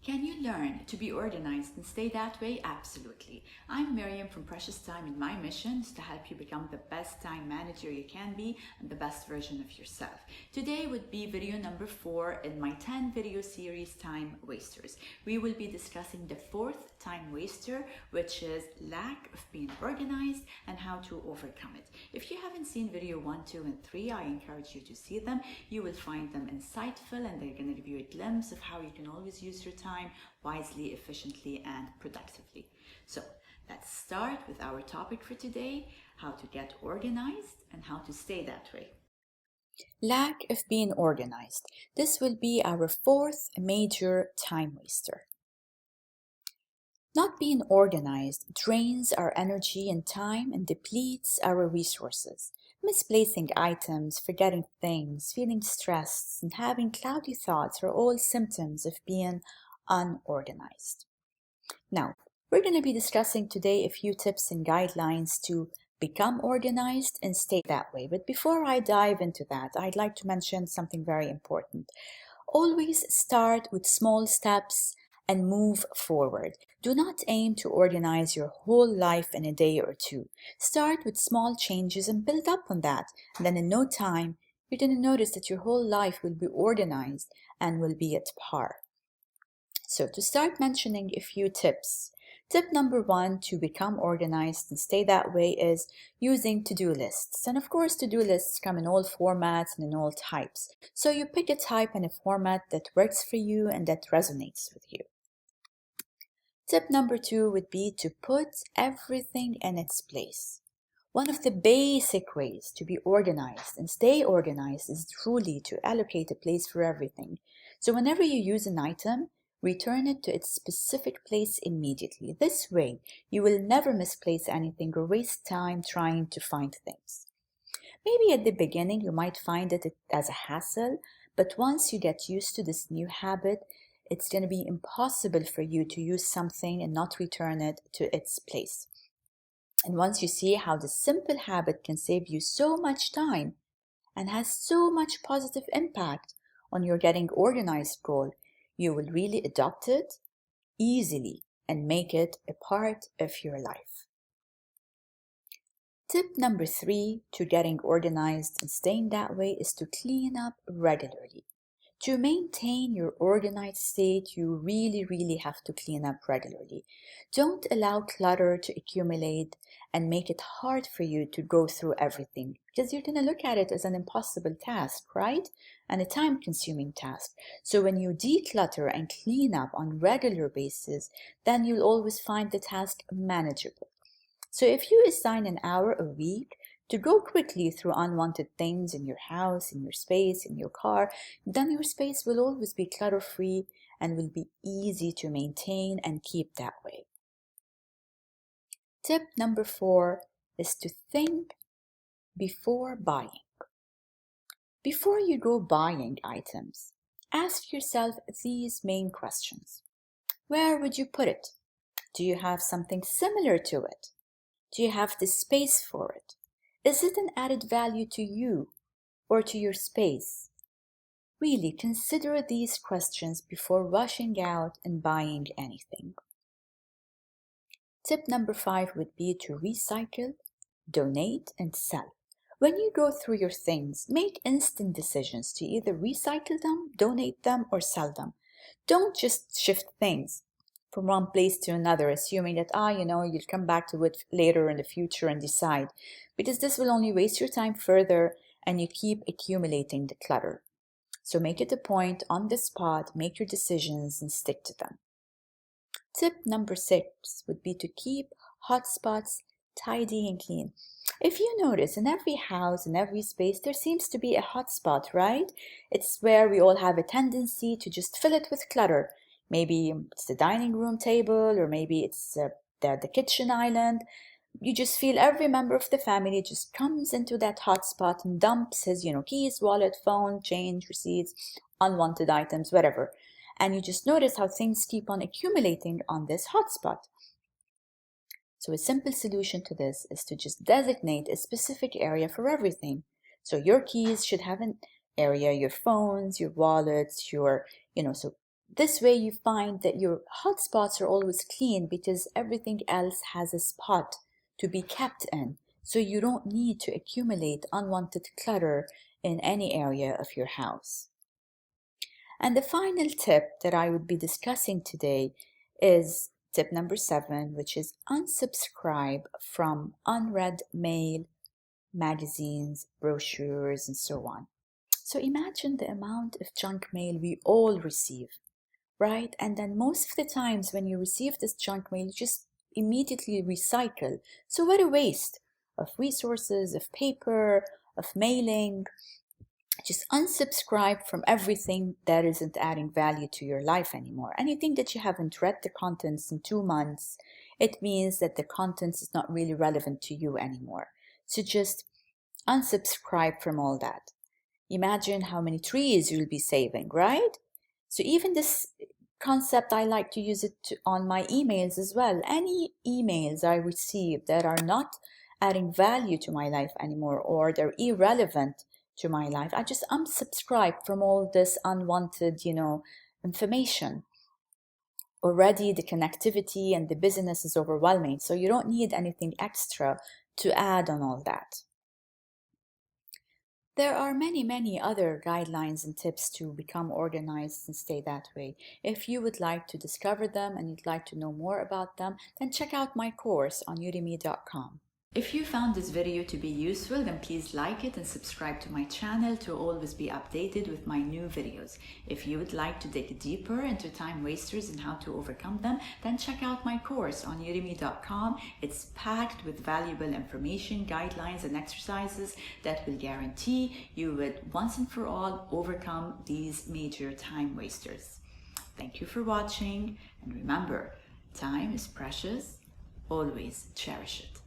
Can you learn to be organized and stay that way? Absolutely. I'm Miriam from Precious Time, and my mission is to help you become the best time manager you can be and the best version of yourself. Today would be video number 4 in my 10 video series, Time Wasters. We will be discussing the fourth time waster, which is lack of being organized and how to overcome it. If you haven't seen video 1, 2, and 3, I encourage you to see them. You will find them insightful and they're going to give you a glimpse of how you can always use your time wisely, efficiently, and productively. So let's start with our topic for today: how to get organized and how to stay that way. Lack of being organized. This will be our fourth major time waster. Not being organized drains our energy and time and depletes our resources. Misplacing items, forgetting things, feeling stressed, and having cloudy thoughts are all symptoms of being unorganized. Now, we're going to be discussing today a few tips and guidelines to become organized and stay that way. But before I dive into that, I'd like to mention something very important. Always start with small steps and move forward. Do not aim to organize your whole life in a day or two. Start with small changes and build up on that. And then in no time, you're going to notice that your whole life will be organized and will be at par. So to start mentioning a few tips. Tip number 1 to become organized and stay that way is using to-do lists. And of course, to-do lists come in all formats and in all types. So you pick a type and a format that works for you and that resonates with you. Tip number 2 would be to put everything in its place. One of the basic ways to be organized and stay organized is truly to allocate a place for everything. So whenever you use an item, return it to its specific place immediately. This way, you will never misplace anything or waste time trying to find things. Maybe at the beginning, you might find it as a hassle, but once you get used to this new habit, it's going to be impossible for you to use something and not return it to its place. And once you see how this simple habit can save you so much time and has so much positive impact on your getting organized goal, you will really adopt it easily and make it a part of your life. Tip number 3 to getting organized and staying that way is to clean up regularly. To maintain your organized state, you really have to clean up regularly. Don't allow clutter to accumulate and make it hard for you to go through everything, because you're going to look at it as an impossible task, right? And a time-consuming task. So when you declutter and clean up on regular basis, then you'll always find the task manageable. So if you assign an hour a week to go quickly through unwanted things in your house, in your space, in your car, then your space will always be clutter-free and will be easy to maintain and keep that way. Tip number 4 is to think before buying. Before you go buying items, ask yourself these main questions. Where would you put it? Do you have something similar to it? Do you have the space for it? Is it an added value to you or to your space? Really consider these questions before rushing out and buying anything. Tip number 5 would be to recycle, donate, and sell. When you go through your things, make instant decisions to either recycle them, donate them, or sell them. Don't just shift things from one place to another, assuming that, you'll come back to it later in the future and decide, because this will only waste your time further and you keep accumulating the clutter. So make it a point on the spot, make your decisions and stick to them. Tip number 6 would be to keep hotspots tidy and clean. If you notice, in every house, in every space, there seems to be a hotspot, right? It's where we all have a tendency to just fill it with clutter. Maybe it's the dining room table, or maybe it's the kitchen island. You just feel every member of the family just comes into that hotspot and dumps his, keys, wallet, phone, change, receipts, unwanted items, whatever. And you just notice how things keep on accumulating on this hotspot. So a simple solution to this is to just designate a specific area for everything. So your keys should have an area, your phones, your wallets, so This way you find that your hotspots are always clean because everything else has a spot to be kept in. So you don't need to accumulate unwanted clutter in any area of your house. And the final tip that I would be discussing today is tip number 7, which is unsubscribe from unread mail, magazines, brochures, and so on. So imagine the amount of junk mail we all receive, right? And then most of the times when you receive this junk mail, you just immediately recycle. So what a waste of resources, of paper, of mailing. Just unsubscribe from everything that isn't adding value to your life anymore. Anything that you haven't read the contents in 2 months, it means that the contents is not really relevant to you anymore. So just unsubscribe from all that. Imagine how many trees you'll be saving, right? So even this concept, I like to use it on my emails as well. Any emails I receive that are not adding value to my life anymore, or they're irrelevant to my life, I just unsubscribe from all this unwanted, information. Already the connectivity and the business is overwhelming, so you don't need anything extra to add on all that. There are many other guidelines and tips to become organized and stay that way. If you would like to discover them and you'd like to know more about them, then check out my course on udemy.com. If you found this video to be useful, then please like it and subscribe to my channel to always be updated with my new videos. If you would like to dig deeper into time wasters and how to overcome them, then check out my course on udemy.com. It's packed with valuable information, guidelines, and exercises that will guarantee you would once and for all overcome these major time wasters. Thank you for watching, and remember, time is precious. Always cherish it.